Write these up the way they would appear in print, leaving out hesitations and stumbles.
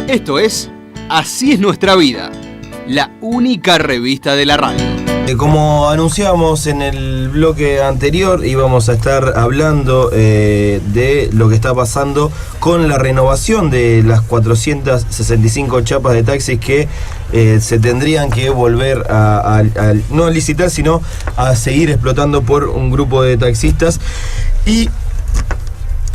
Esto es Así es nuestra vida, la única revista de la radio. Como anunciábamos en el bloque anterior, íbamos a estar hablando de lo que está pasando con la renovación de las 465 chapas de taxis que se tendrían que volver no a licitar, sino a seguir explotando por un grupo de taxistas. Y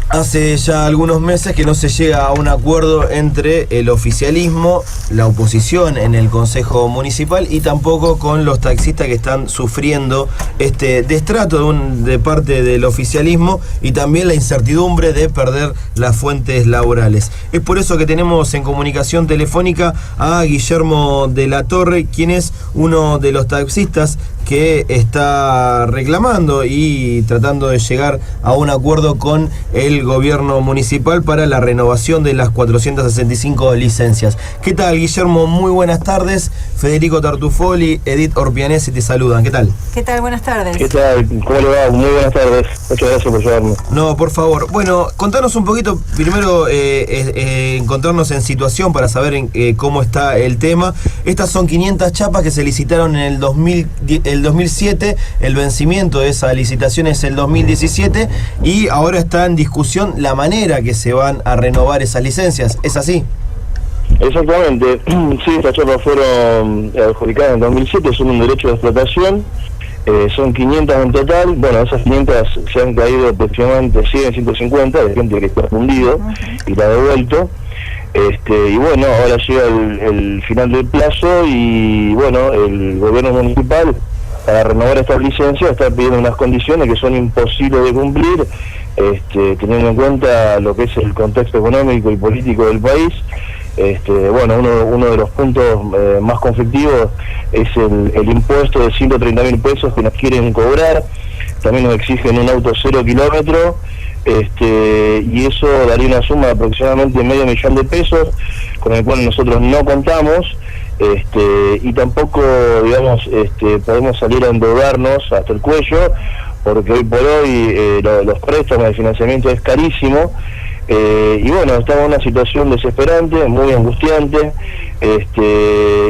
hace ya algunos meses que no se llega a un acuerdo entre el oficialismo, la oposición en el Consejo Municipal y tampoco con los taxistas que están sufriendo este destrato de parte del oficialismo y también la incertidumbre de perder las fuentes laborales. Es por eso que tenemos en comunicación telefónica a Guillermo de la Torre, quien es uno de los taxistas que está reclamando y tratando de llegar a un acuerdo con el gobierno municipal para la renovación de las 465 licencias. ¿Qué tal, Guillermo? Muy buenas tardes. Federico Tartufoli, Edith Orpianesi te saludan. ¿Qué tal? ¿Qué tal? Buenas tardes. ¿Qué tal? ¿Cómo le va? Muy buenas tardes. Muchas gracias por llevarme. No, por favor. Bueno, contanos un poquito, primero encontrarnos en situación para saber cómo está el tema. Estas son 500 chapas que se licitaron en el 2007, el vencimiento de esa licitación es el 2017 y ahora está en discusión la manera que se van a renovar esas licencias. ¿Es así? Exactamente. Sí, estas chapas fueron adjudicadas en 2007, son un derecho de explotación. Son 500 en total. Bueno, esas 500 se han caído aproximadamente 100, 150 de gente que está fundido y la ha devuelto. Y bueno, ahora llega el final del plazo y bueno, el gobierno municipal para renovar estas licencias está pidiendo unas condiciones que son imposibles de cumplir, teniendo en cuenta lo que es el contexto económico y político del país. Bueno, uno de los puntos más conflictivos es el impuesto de 130.000 pesos que nos quieren cobrar. También nos exigen un auto 0 kilómetro, y eso daría una suma de aproximadamente $500.000 de pesos, con el cual nosotros no contamos, y tampoco, digamos, podemos salir a endeudarnos hasta el cuello, porque hoy por hoy los préstamos de financiamiento es carísimo. Y bueno, estamos en una situación desesperante, muy angustiante,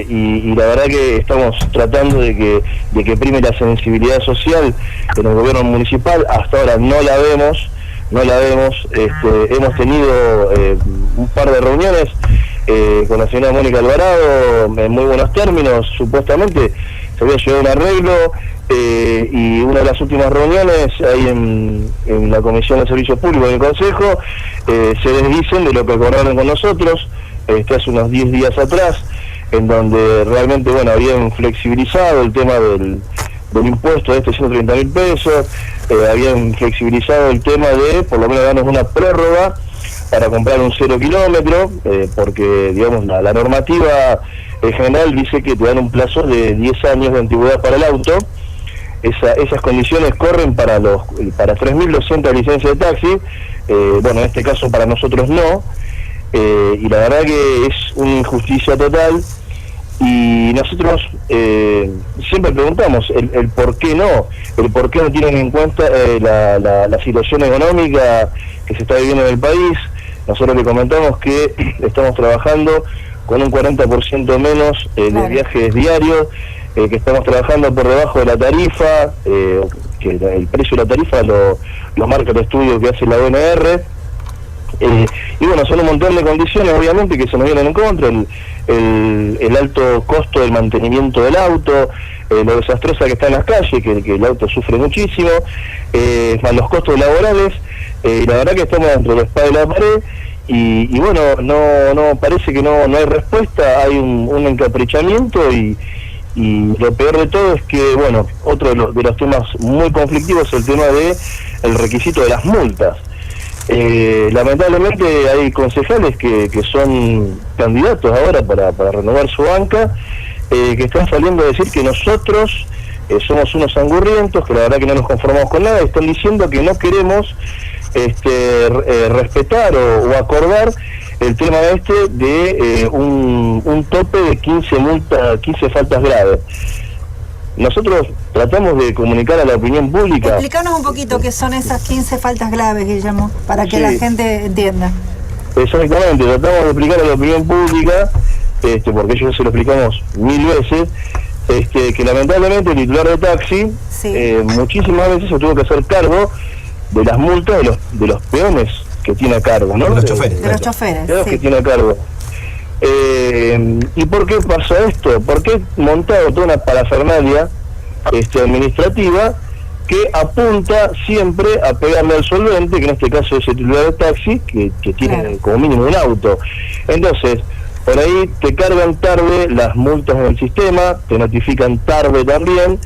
y la verdad que estamos tratando de que prime la sensibilidad social en el gobierno municipal. Hasta ahora no la vemos. Hemos tenido un par de reuniones con la señora Mónica Alvarado en muy buenos términos. Supuestamente se había llegado a un arreglo, y una de las últimas reuniones ahí en la Comisión de Servicios Públicos del Consejo se desdicen de lo que acordaron con nosotros hace unos 10 días atrás, en donde realmente, bueno, habían flexibilizado el tema del impuesto de 130.000 pesos, habían flexibilizado el tema de por lo menos darnos una prórroga para comprar un 0 kilómetro, porque digamos la normativa general dice que te dan un plazo de 10 años de antigüedad para el auto. Esas condiciones corren para 3.200 licencias de taxi, bueno, en este caso para nosotros no, y la verdad que es una injusticia total. Y nosotros siempre preguntamos el por qué no tienen en cuenta la situación económica que se está viviendo en el país. Nosotros le comentamos que estamos trabajando con un 40% menos de viajes diarios, que estamos trabajando por debajo de la tarifa, que el precio de la tarifa lo marca el estudio que hace la ONR. Y bueno, son un montón de condiciones obviamente que se nos vienen en contra, el alto costo del mantenimiento del auto, lo desastrosa que está en las calles, que el auto sufre muchísimo, más los costos laborales, y la verdad que estamos dentro de la espada y la pared, y bueno, no parece que no hay respuesta, hay un encaprichamiento, y lo peor de todo es que, bueno, otro de los temas muy conflictivos es el tema de el requisito de las multas. Lamentablemente hay concejales que son candidatos ahora para renovar su banca, que están saliendo a decir que nosotros somos unos angurrientos, que la verdad que no nos conformamos con nada, están diciendo que no queremos respetar o acordar el tema de un tope de 15 faltas graves. Nosotros tratamos de comunicar a la opinión pública. Explícanos un poquito qué son esas 15 faltas graves, Guillermo, para que la gente entienda. Exactamente, tratamos de explicar a la opinión pública, porque ellos se lo explicamos 1000 veces, que lamentablemente el titular de taxi muchísimas veces se tuvo que hacer cargo de las multas de los peones que tiene a cargo, ¿no? De los choferes. De los choferes, de los que tiene a cargo. ¿Y por qué pasó esto? Porque montado toda una parafernalia administrativa que apunta siempre a pegarle al solvente, que en este caso es el titular de taxi, que tiene como mínimo un auto. Entonces, por ahí te cargan tarde las multas en el sistema, te notifican tarde también.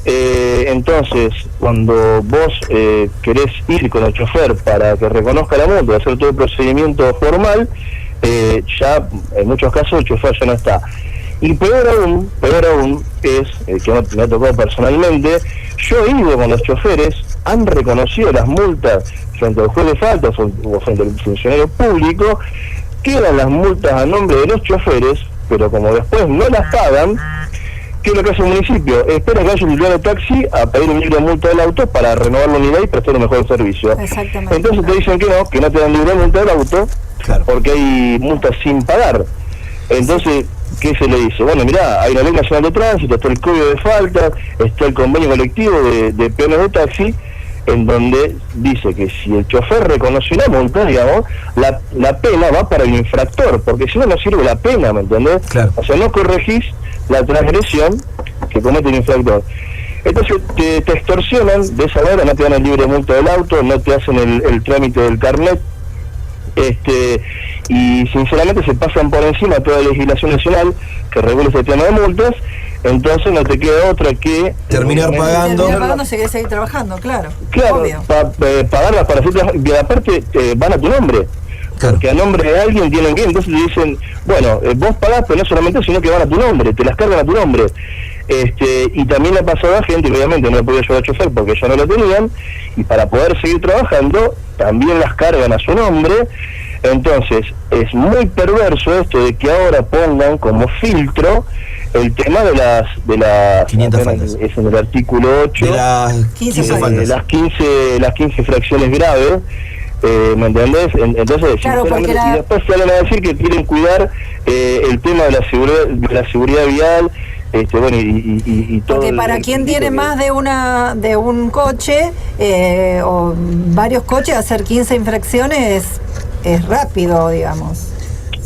Entonces, cuando vos querés ir con el chofer para que reconozca la multa, hacer todo el procedimiento formal, ya en muchos casos el chofer ya no está. Y peor aún es, que me ha tocado personalmente, yo he ido con los choferes, han reconocido las multas frente al juez de faltas o frente al funcionario público, quedan las multas a nombre de los choferes, pero como después no las pagan, ¿qué es lo que hace el municipio? Espera que haya un titular de taxi a pedir un libre de multa del auto para renovar la unidad y prestar un mejor servicio. Exactamente. Entonces te dicen que no te dan libre de multa del auto, porque hay multas sin pagar. Entonces, ¿qué se le dice? Bueno, mirá, hay una ley nacional de tránsito, está el código de faltas, está el convenio colectivo de peones de taxi, en donde dice que si el chofer reconoció una multa, digamos, la pena va para el infractor, porque si no, no sirve la pena, ¿me entendés? Claro. O sea, no corregís la transgresión que comete el infractor. Entonces te extorsionan de esa manera, no te dan el libre de multa del auto, no te hacen el trámite del carnet, y sinceramente se pasan por encima toda la legislación nacional que regula este tema de multas. Entonces no te queda otra que terminar pagando, se quiere seguir trabajando, claro, pagarlas para hacer, y aparte van a tu nombre, porque a nombre de alguien tienen que, entonces te dicen, bueno, vos pagás, pero no solamente, sino que van a tu nombre, te las cargan a tu nombre. Y también le ha pasado a gente que obviamente no le podía llevar a chofer porque ya no lo tenían, y para poder seguir trabajando también las cargan a su nombre. Entonces es muy perverso esto de que ahora pongan como filtro el tema de las 500 faltas. Es en el artículo 8 de las 15 faltas, las 15 fracciones graves. ¿Me entendés? Entonces, claro, y después se van a decir que quieren cuidar el tema de la seguridad vial, bueno, y todo. Porque para quien tiene más de un coche o varios coches, hacer 15 infracciones es rápido, digamos.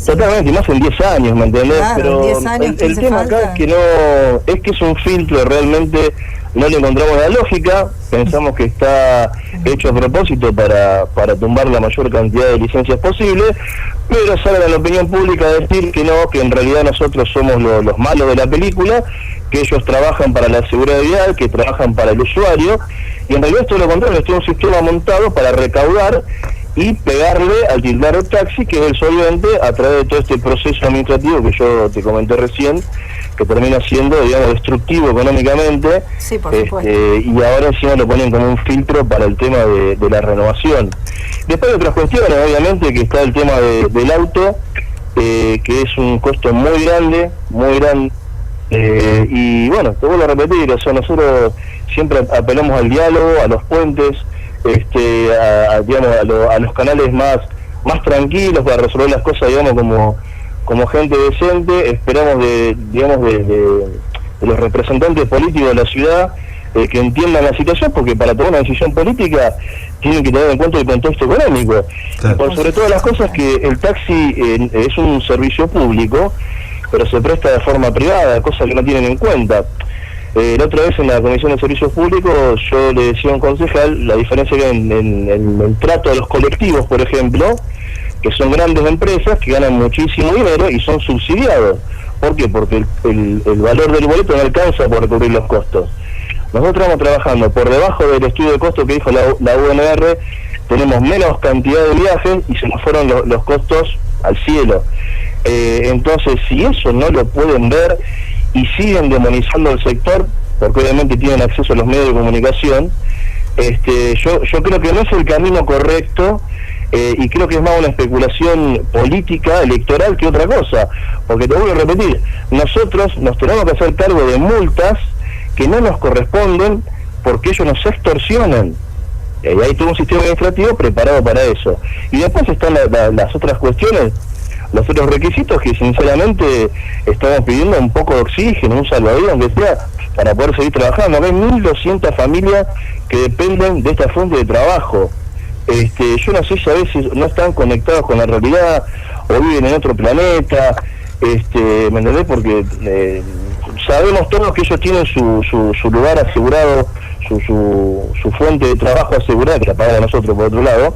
Totalmente, y más en 10 años, ¿me entendés? Claro, pero 10 años, el tema acá es que es un filtro, realmente no le encontramos la lógica, pensamos que está hecho a propósito para tumbar la mayor cantidad de licencias posible, pero sale a la opinión pública a decir que no, que en realidad nosotros somos los malos de la película, que ellos trabajan para la seguridad vial, que trabajan para el usuario, y en realidad es todo lo contrario, es un sistema montado para recaudar y pegarle al titular de taxi, que es el solvente, a través de todo este proceso administrativo que yo te comenté recién, que termina siendo, digamos, destructivo económicamente. Sí, por supuesto. Y ahora encima lo ponen como un filtro para el tema de la renovación. Después hay otras cuestiones, obviamente, que está el tema del auto, que es un costo muy grande, y bueno, te vuelvo a repetir, o sea, nosotros siempre apelamos al diálogo, a los puentes, digamos, a los canales más tranquilos para resolver las cosas, digamos, como gente decente. Esperamos de los representantes políticos de la ciudad que entiendan la situación, porque para tomar una decisión política tienen que tener en cuenta el contexto económico. Claro. Por sobre todas las cosas, que el taxi es un servicio público, pero se presta de forma privada, cosa que no tienen en cuenta. La otra vez en la Comisión de Servicios Públicos yo le decía a un concejal la diferencia que en el trato a los colectivos, por ejemplo, que son grandes empresas que ganan muchísimo dinero y son subsidiados. ¿Por qué? Porque el valor del boleto no alcanza por cubrir los costos. Nosotros estamos trabajando por debajo del estudio de costo que dijo la UNR, tenemos menos cantidad de viajes y se nos fueron los costos al cielo. Entonces, si eso no lo pueden ver y siguen demonizando el sector, porque obviamente tienen acceso a los medios de comunicación, yo creo que no es el camino correcto, y creo que es más una especulación política, electoral, que otra cosa, porque te voy a repetir, nosotros nos tenemos que hacer cargo de multas que no nos corresponden porque ellos nos extorsionan. Y hay todo un sistema administrativo preparado para eso. Y después están las otras cuestiones, los otros requisitos que sinceramente estamos pidiendo un poco de oxígeno, un salvavidas, aunque sea, para poder seguir trabajando. Hay 1.200 familias que dependen de esta fuente de trabajo. Yo no sé si a veces no están conectados con la realidad o viven en otro planeta, ¿me entendés? Porque sabemos todos que ellos tienen su lugar asegurado, su fuente de trabajo asegurada, que la pagamos nosotros por otro lado,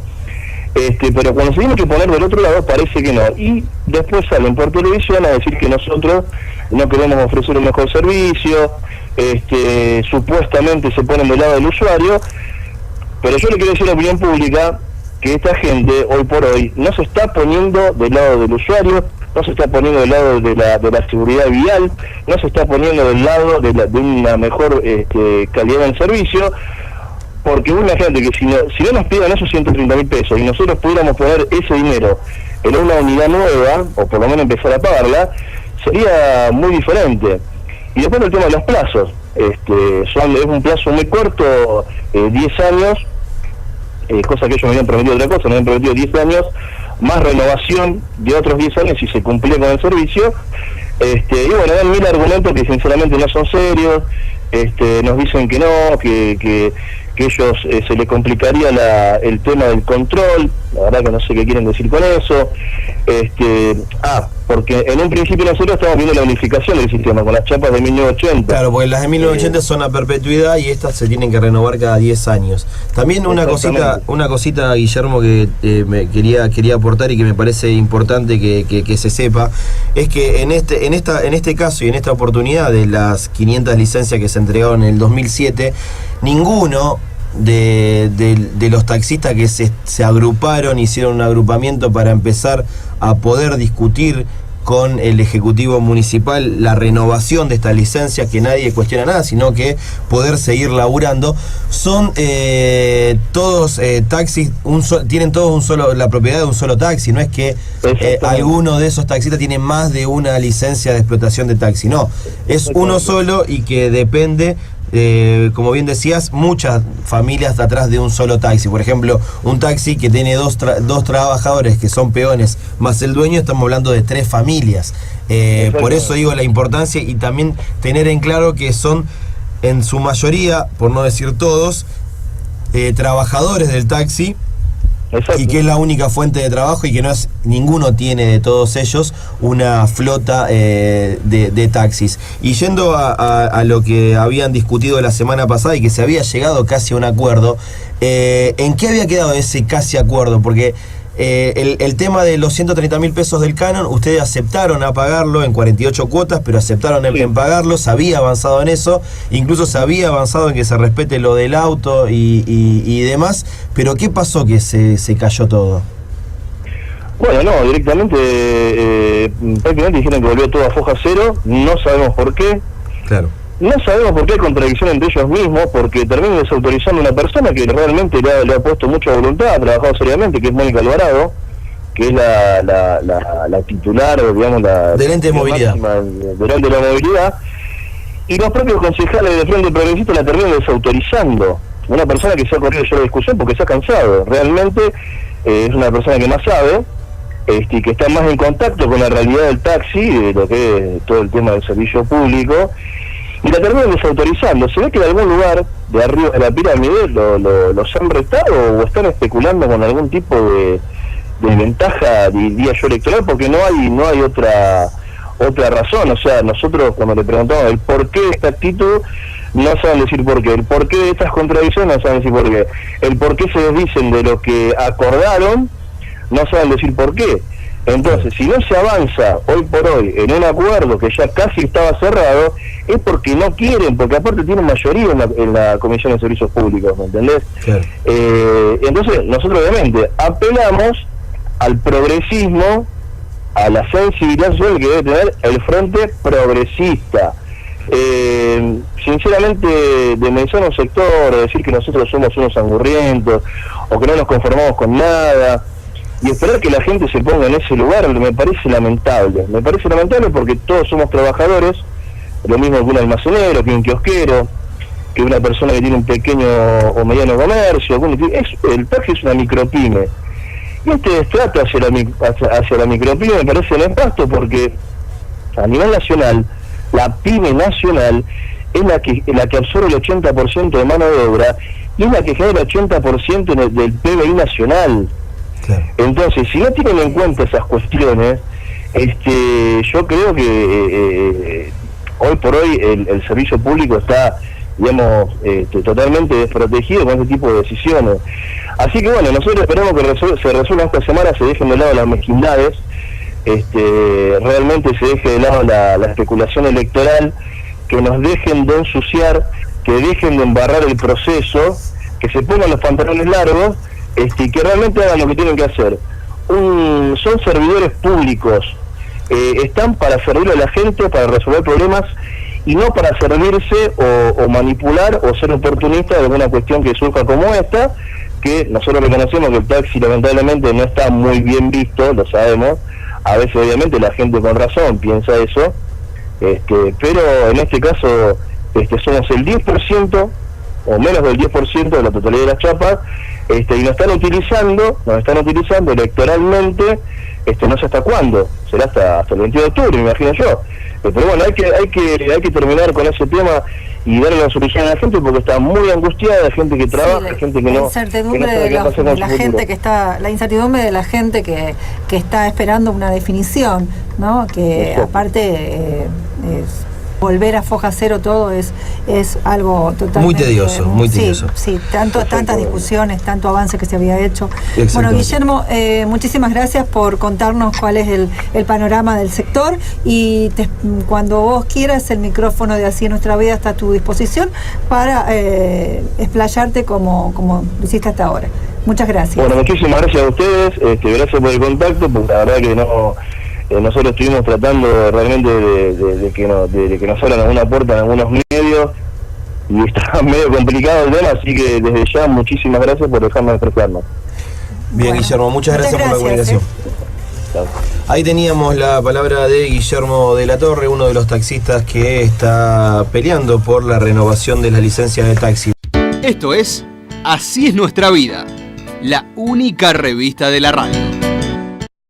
pero cuando se tiene que poner del otro lado parece que no, y después salen por televisión a decir que nosotros no queremos ofrecer un mejor servicio, supuestamente se ponen del lado del usuario, pero yo le quiero decir a la opinión pública que esta gente hoy por hoy no se está poniendo del lado del usuario, no se está poniendo del lado de la seguridad vial, no se está poniendo del lado de una mejor calidad del servicio, porque imagínate que si no nos pidan esos 130.000 pesos y nosotros pudiéramos poner ese dinero en una unidad nueva, o por lo menos empezar a pagarla, sería muy diferente. Y después el tema de los plazos, es un plazo muy corto, 10 años, cosa que ellos me habían prometido otra cosa, me habían prometido 10 años, más renovación de otros 10 años si se cumplía con el servicio, y bueno, dan 1000 argumentos que sinceramente no son serios, nos dicen que no, que ellos se les complicaría el tema del control, la verdad que no sé qué quieren decir con eso, porque en un principio nosotros estamos viendo la unificación del sistema con las chapas de 1980. Claro, porque las de 1980 son a perpetuidad y estas se tienen que renovar cada 10 años. También una cosita, Guillermo, que me quería aportar y que me parece importante que se sepa, es que en este caso y en esta oportunidad de las 500 licencias que se entregaron en el 2007, ninguno de los taxistas que se agruparon, hicieron un agrupamiento para empezar a poder discutir con el Ejecutivo Municipal la renovación de estas licencias, que nadie cuestiona nada, sino que poder seguir laburando, son todos taxis, tienen todos la propiedad de un solo taxi, no es que alguno de esos taxistas tiene más de una licencia de explotación de taxi, no, es uno solo y que depende, como bien decías, muchas familias atrás de un solo taxi. Por ejemplo, un taxi que tiene dos trabajadores que son peones más el dueño, estamos hablando de 3 familias. Por eso digo la importancia y también tener en claro que son en su mayoría, por no decir todos, trabajadores del taxi. Exacto. Y que es la única fuente de trabajo y que ninguno tiene de todos ellos una flota de taxis. Y yendo a lo que habían discutido la semana pasada y que se había llegado casi a un acuerdo, ¿en qué había quedado ese casi acuerdo? Porque el tema de los 130.000 pesos del canon, ustedes aceptaron a pagarlo en 48 cuotas, pero aceptaron en pagarlo, se había avanzado en eso, incluso se había avanzado en que se respete lo del auto y demás, pero ¿qué pasó que se cayó todo? Bueno, no, directamente prácticamente dijeron que volvió todo a foja cero, no sabemos por qué. Claro. No sabemos por qué hay contradicción entre ellos mismos, porque terminan desautorizando a una persona que realmente le ha puesto mucha voluntad, ha trabajado seriamente, que es Mónica Alvarado, que es la titular, digamos, del ente de movilidad. Del ente de la movilidad, y los propios concejales de Frente Progresista la terminan desautorizando. Una persona que se ha corrido ya la discusión porque se ha cansado. Realmente es una persona que más sabe, y que está más en contacto con la realidad del taxi, de lo que es todo el tema del servicio público, y la terminan desautorizando. Se ve que en algún lugar de arriba de la pirámide los han retado o están especulando con algún tipo de ventaja, diría yo, electoral, porque no hay otra razón. O sea, nosotros cuando le preguntamos el por qué de esta actitud, no saben decir por qué. El por qué de estas contradicciones no saben decir por qué. El por qué se desdicen de lo que acordaron, no saben decir por qué. Entonces, si no se avanza hoy por hoy en un acuerdo que ya casi estaba cerrado, es porque no quieren, porque aparte tienen mayoría en la Comisión de Servicios Públicos, ¿me entendés? Claro. Entonces, nosotros obviamente apelamos al progresismo, a la sensibilidad social que debe tener el Frente Progresista. Sinceramente, demonizar un sector, decir que nosotros somos unos angurrientos, o que no nos conformamos con nada, y esperar que la gente se ponga en ese lugar, me parece lamentable. Me parece lamentable porque todos somos trabajadores, lo mismo que un almacenero, que un kiosquero, que una persona que tiene un pequeño o mediano comercio. El taxi es una micropyme. Y este destrato hacia la micropyme me parece nefasto, porque a nivel nacional, la pyme nacional es la que absorbe el 80% de mano de obra y es la que genera el 80% del PBI nacional. Claro. Entonces, si no tienen en cuenta esas cuestiones, yo creo que hoy por hoy el servicio público está, digamos, totalmente desprotegido con este tipo de decisiones. Así que bueno, nosotros esperamos que se resuelva esta semana, se dejen de lado las mezquindades, realmente se deje de lado la especulación electoral, que nos dejen de ensuciar, que dejen de embarrar el proceso, que se pongan los pantalones largos, y que realmente hagan lo que tienen que hacer. Son servidores públicos, están para servirle a la gente, para resolver problemas, y no para servirse o manipular o ser oportunista de alguna cuestión que surja como esta, que nosotros reconocemos que el taxi lamentablemente no está muy bien visto, lo sabemos. A veces obviamente la gente con razón piensa eso, pero en este caso somos el 10% o menos del 10% de la totalidad de las chapas, y nos están utilizando electoralmente, no sé hasta cuándo, será hasta el 22 de octubre, me imagino yo. Pero bueno, hay que terminar con ese tema y darle la solución a la gente, porque está muy angustiada, gente que trabaja, gente que no. La incertidumbre de la gente que está esperando una definición, ¿no? Que aparte volver a foja cero todo es algo totalmente muy tedioso. Sí, tantas discusiones, tanto avance que se había hecho. Bueno, Guillermo, muchísimas gracias por contarnos cuál es el panorama del sector, y cuando vos quieras, el micrófono de Así es Nuestra Vida está a tu disposición para explayarte como lo hiciste hasta ahora. Muchas gracias. Bueno, muchísimas gracias a ustedes, gracias por el contacto, porque la verdad que nosotros estuvimos tratando realmente de que nos abran alguna puerta en algunos medios, y está medio complicado el tema, así que desde ya muchísimas gracias por dejarme expresarnos. Bien, Guillermo, muchas gracias por la comunicación. Ahí teníamos la palabra de Guillermo de la Torre, uno de los taxistas que está peleando por la renovación de la licencia de taxi. Esto es Así es Nuestra Vida, la única revista de la radio.